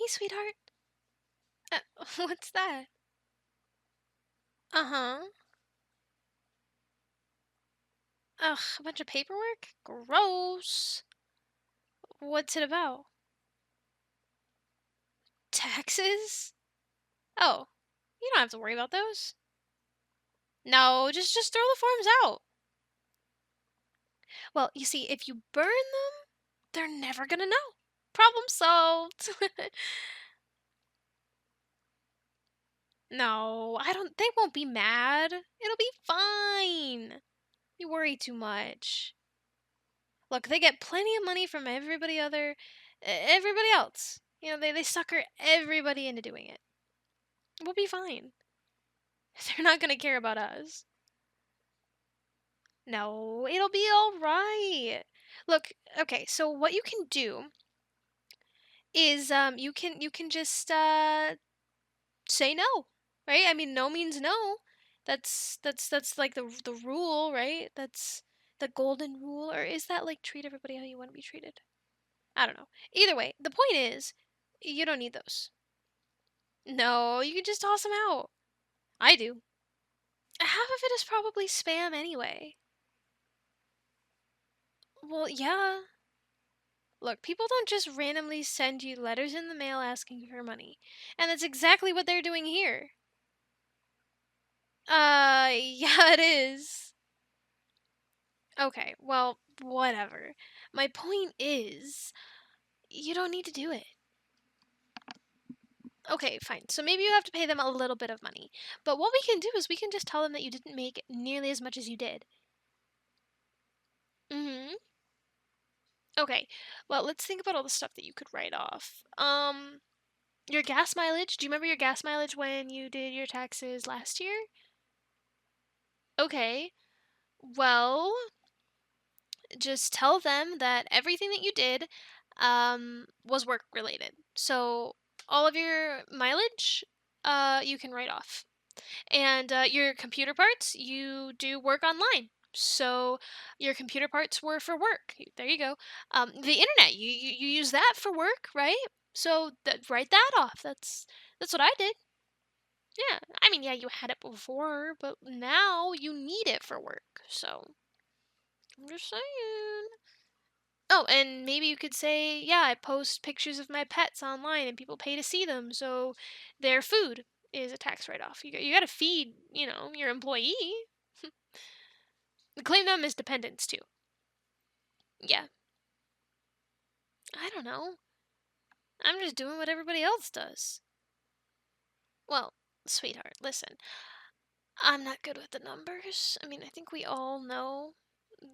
Hey, sweetheart. What's that? Uh-huh. Ugh, a bunch of paperwork? Gross. What's it about? Taxes? Oh, you don't have to worry about those. No, just throw the forms out. Well, you see, if you burn them, they're never gonna know. Problem solved. No, I don't. They won't be mad. It'll be fine. You worry too much. Look, they get plenty of money from everybody else. You know, they sucker everybody into doing it. We'll be fine. They're not gonna care about us. No, it'll be all right. Look, okay, so what you can do is you can just say no. Right? I mean, no means no. That's like the rule, right? That's the golden rule, or is that like treat everybody how you want to be treated? I don't know. Either way, the point is you don't need those. No, you can just toss them out. I do. Half of it is probably spam anyway. Well, yeah. Look, people don't just randomly send you letters in the mail asking for money. And that's exactly what they're doing here. Yeah, it is. Okay, well, whatever. My point is, you don't need to do it. Okay, fine. So maybe you have to pay them a little bit of money. But what we can do is we can just tell them that you didn't make nearly as much as you did. Mm-hmm. Okay. Well, let's think about all the stuff that you could write off. Your gas mileage. Do you remember your gas mileage when you did your taxes last year? Okay. Well, just tell them that everything that you did was work related. So all of your mileage you can write off. And your computer parts, you do work online. So your computer parts were for work. There you go. The internet, you use that for work, right? So write that off. That's what I did. Yeah. I mean, yeah, you had it before, but now you need it for work. So I'm just saying. Oh, and maybe you could say, yeah, I post pictures of my pets online and people pay to see them, so their food is a tax write-off. You got to feed, your employee. Claim them as dependents too. Yeah. I don't know. I'm just doing what everybody else does. Well, sweetheart, listen. I'm not good with the numbers. I mean, I think we all know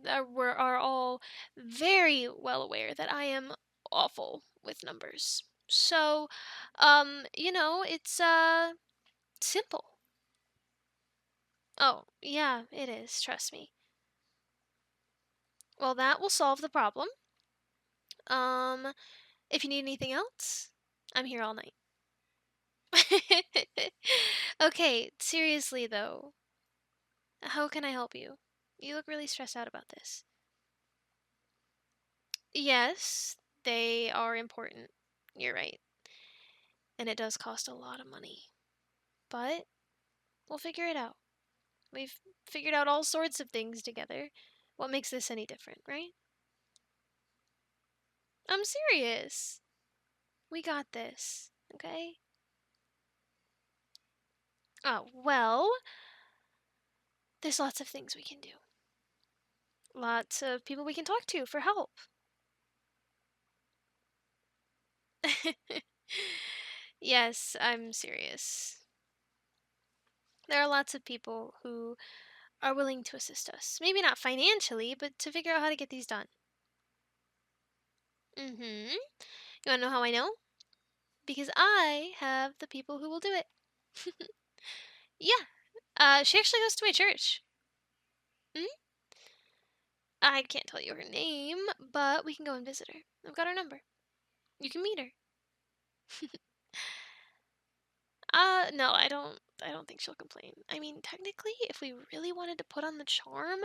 that are all very well aware that I am awful with numbers. So, it's simple. Oh, yeah, it is, trust me. Well, that will solve the problem. Um, if you need anything else, I'm here all night. Okay, seriously though, how can I help you? You look really stressed out about this. Yes, they are important. You're right. And it does cost a lot of money. But we'll figure it out. We've figured out all sorts of things together. What makes this any different, right? I'm serious. We got this, okay? Oh, well, there's lots of things we can do. Lots of people we can talk to for help. Yes, I'm serious. There are lots of people who are willing to assist us. Maybe not financially, but to figure out how to get these done. Mm-hmm. You wanna know how I know? Because I have the people who will do it. Yeah. She actually goes to my church. Hmm? I can't tell you her name, but we can go and visit her. I've got her number. You can meet her. No, I don't think she'll complain. I mean, technically, if we really wanted to put on the charm,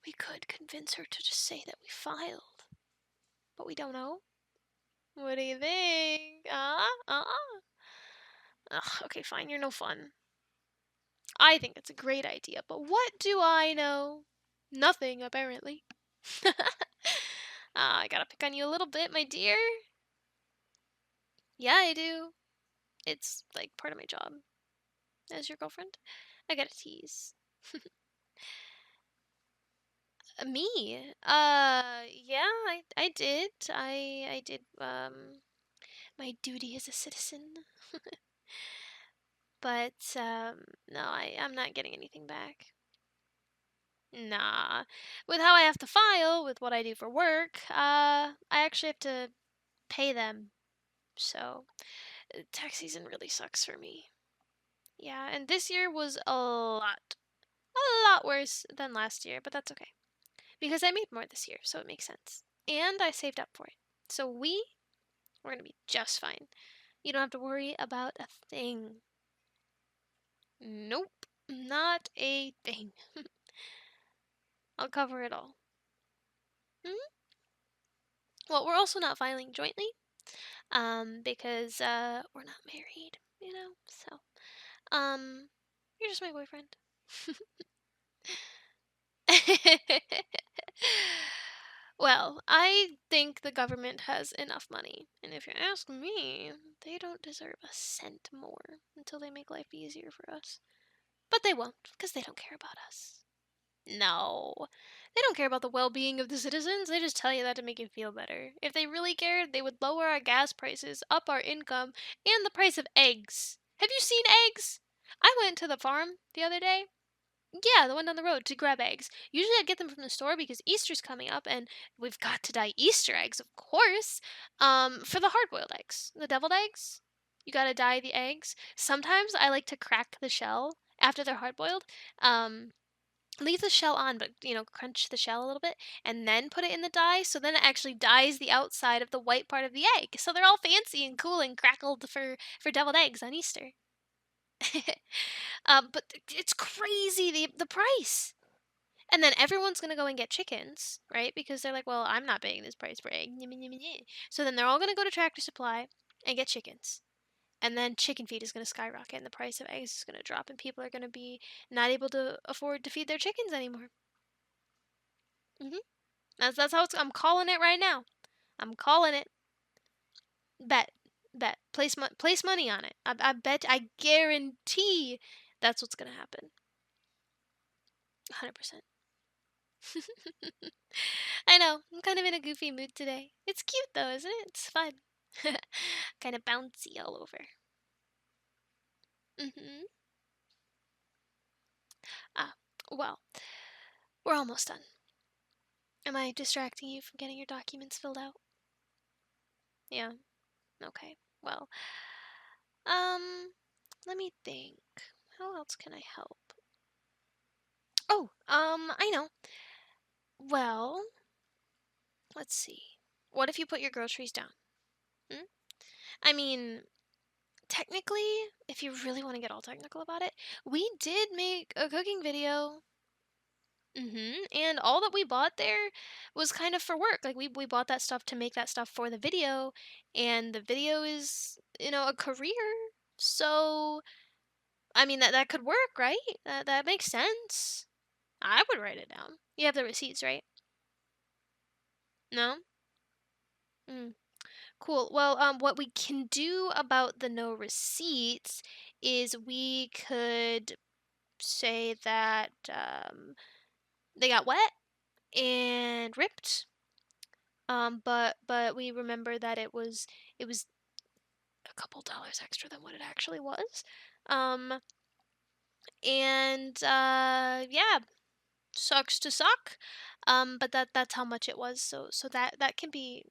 we could convince her to just say that we filed. But we don't know. What do you think? Ugh, okay, fine, you're no fun. I think it's a great idea, but what do I know? Nothing, apparently. I gotta pick on you a little bit, my dear. Yeah, I do. It's like part of my job as your girlfriend. I gotta tease. Me? Yeah, I did. I did my duty as a citizen. But no, I'm not getting anything back. Nah. With how I have to file, with what I do for work, I actually have to pay them. So, tax season really sucks for me. Yeah, and this year was a lot worse than last year, but that's okay. Because I made more this year, so it makes sense. And I saved up for it. So we're gonna be just fine. You don't have to worry about a thing. Nope, not a thing. I'll cover it all. Hmm. Well, we're also not filing jointly, because we're not married, you know. So, you're just my boyfriend. Well, I think the government has enough money, and if you ask me, they don't deserve a cent more until they make life easier for us. But they won't, because they don't care about us. No. They don't care about the well being of the citizens. They just tell you that to make you feel better. If they really cared, they would lower our gas prices, up our income, and the price of eggs. Have you seen eggs? I went to the farm the other day. Yeah, the one down the road to grab eggs. Usually I get them from the store because Easter's coming up and we've got to dye Easter eggs, of course. For the hard-boiled eggs, the deviled eggs, you gotta dye the eggs. Sometimes I like to crack the shell after they're hard-boiled. Um, Leave the shell on, but crunch the shell a little bit, and then put it in the dye. So then it actually dyes the outside of the white part of the egg. So they're all fancy and cool and crackled for deviled eggs on Easter. But it's crazy the price. And then everyone's gonna go and get chickens, right? Because they're like, well, I'm not paying this price for egg. So then they're all gonna go to Tractor Supply and get chickens. And then chicken feed is gonna skyrocket and the price of eggs is gonna drop and people are gonna be not able to afford to feed their chickens anymore. hmm that's how I'm calling it right now. I'm calling it. Bet. Bet. Place money on it. I bet I guarantee that's what's gonna happen. 100%. I know. I'm kind of in a goofy mood today. It's cute though, isn't it? It's fun. Kind of bouncy all over. Mhm. Ah, well, we're almost done. Am I distracting you from getting your documents filled out? Yeah. Okay. Well, um, let me think. How else can I help? Oh, I know. Well, let's see. What if you put your groceries down? Hmm? I mean, technically, if you really want to get all technical about it, we did make a cooking video. And all that we bought there was kind of for work. Like we bought that stuff to make that stuff for the video, and the video is, a career. So, I mean that could work, right? That makes sense. I would write it down. You have the receipts, right? No? Mm, cool. Well, what we can do about the no receipts is we could say that they got wet and ripped. But we remember that it was a couple dollars extra than what it actually was. Um, and yeah, sucks to suck. But that's how much it was. So that can be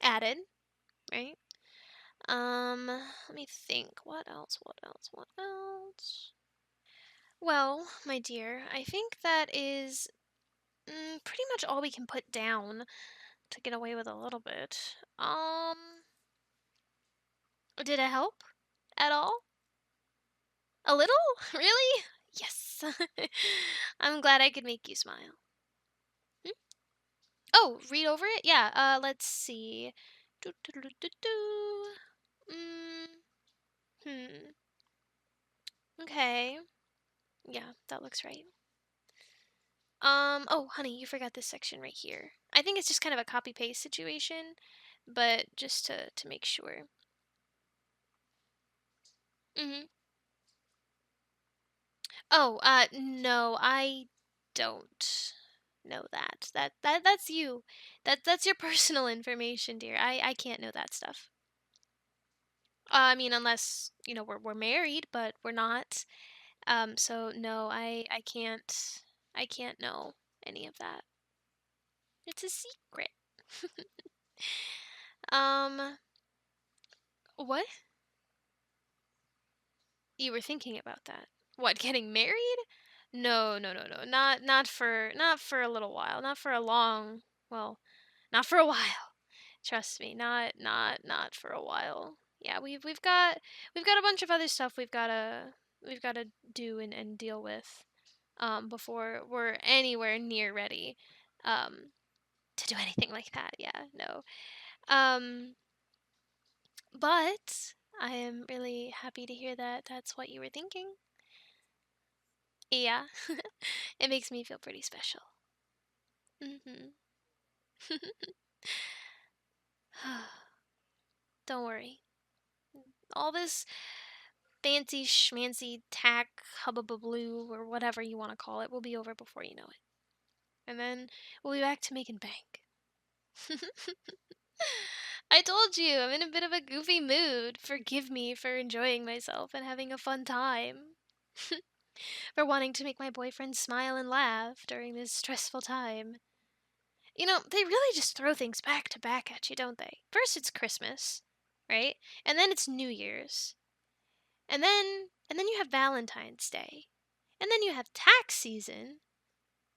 added, right? Let me think. What else? What else? What else? Well, my dear, I think that is pretty much all we can put down to get away with a little bit. Did it help at all? A little? Really? Yes. I'm glad I could make you smile. Hmm? Oh, read over it? Yeah, let's see. Do, do, do, do, do. Mm, hmm. Okay. Yeah, that looks right. Oh, honey, you forgot this section right here. I think it's just kind of a copy paste situation, but just to make sure. Mhm. Oh, no, I don't know that. That's you. That's your personal information, dear. I can't know that stuff. I mean, unless, we're married, but we're not. So no, I can't know any of that. It's a secret. Um, what? You were thinking about that? What, getting married? No, no, no, no. Not for a little while. Not for a long, well, not for a while. Trust me, not for a while. Yeah, we've got a bunch of other stuff we've got to do and deal with before we're anywhere near ready um to do anything like that. Yeah, no. Um but I am really happy to hear that that's what you were thinking. Yeah. It makes me feel pretty special. Mhm. Don't worry. All this fancy schmancy tack hubbubaloo or whatever you want to call it will be over before you know it. And then we'll be back to making bank. I told you, I'm in a bit of a goofy mood. Forgive me for enjoying myself and having a fun time. For wanting to make my boyfriend smile and laugh during this stressful time. They really just throw things back to back at you, don't they? First it's Christmas, right? And then it's New Year's. And then you have Valentine's Day. And then you have tax season.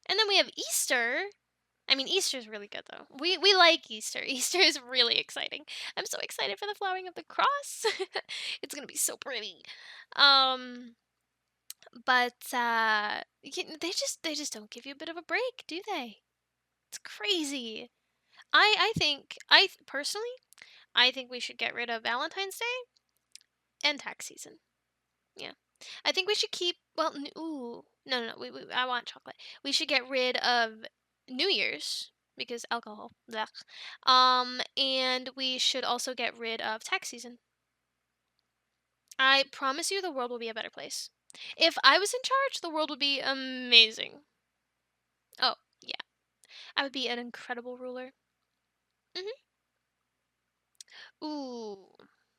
And then we have Easter. I mean, Easter's really good though. We like Easter. Easter is really exciting. I'm so excited for the flowering of the cross. It's gonna be so pretty. Um, but they just don't give you a bit of a break, do they? It's crazy. Personally, I think we should get rid of Valentine's Day and tax season. Yeah. I think we should keep. Well, ooh, no, no, no. I want chocolate. We should get rid of New Year's because alcohol. Blech. And we should also get rid of tax season. I promise you, the world will be a better place. If I was in charge, the world would be amazing. Oh, yeah, I would be an incredible ruler. Hmm. Ooh,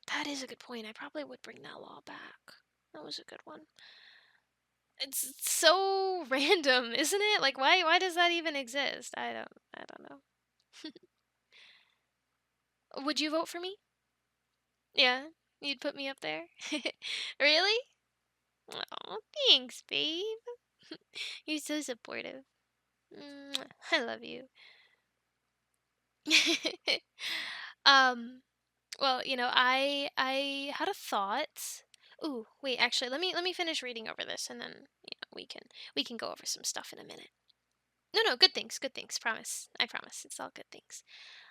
that is a good point. I probably would bring that law back. That was a good one. It's so random, isn't it? Like why does that even exist? I don't know. Would you vote for me? Yeah. You'd put me up there? Really? Oh, thanks, babe. You're so supportive. Mwah. I love you. um, well, I had a thought. Ooh, wait, actually, let me finish reading over this and then, we can go over some stuff in a minute. No, no, good things, promise. I promise. It's all good things.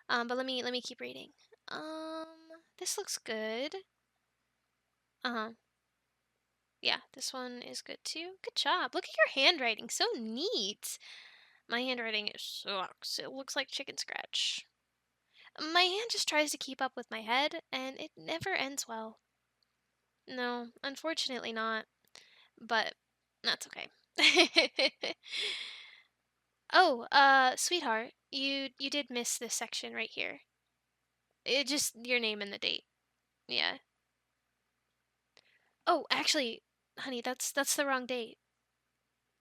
But let me keep reading. Um, this looks good. Uh-huh. Yeah, this one is good too. Good job. Look at your handwriting. So neat. My handwriting sucks. It looks like chicken scratch. My hand just tries to keep up with my head, and it never ends well. No, unfortunately not. But that's okay. Oh, sweetheart, you did miss this section right here. It just your name and the date. Yeah. Oh, actually, honey, that's the wrong date.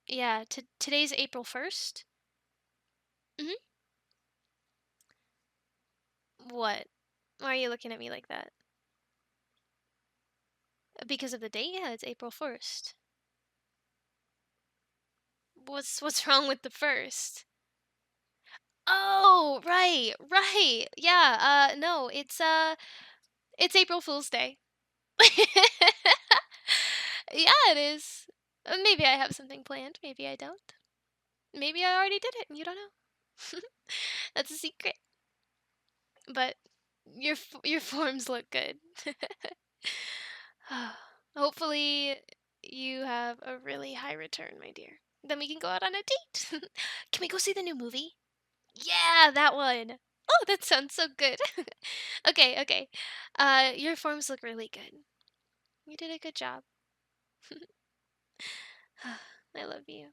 Yeah, today's April 1st. Mhm. What? Why are you looking at me like that? Because of the date? Yeah, it's April 1st. What's wrong with the first? Oh, right, right. Yeah, no, it's April Fool's Day. Yeah, it is. Maybe I have something planned, maybe I don't. Maybe I already did it and you don't know. That's a secret. But your forms look good. Hopefully You have a really high return, my dear. Then we can go out on a date. Can we go see the new movie? Yeah, that one. Oh, that sounds so good. Okay, okay. Your forms look really good. You did a good job. I love you.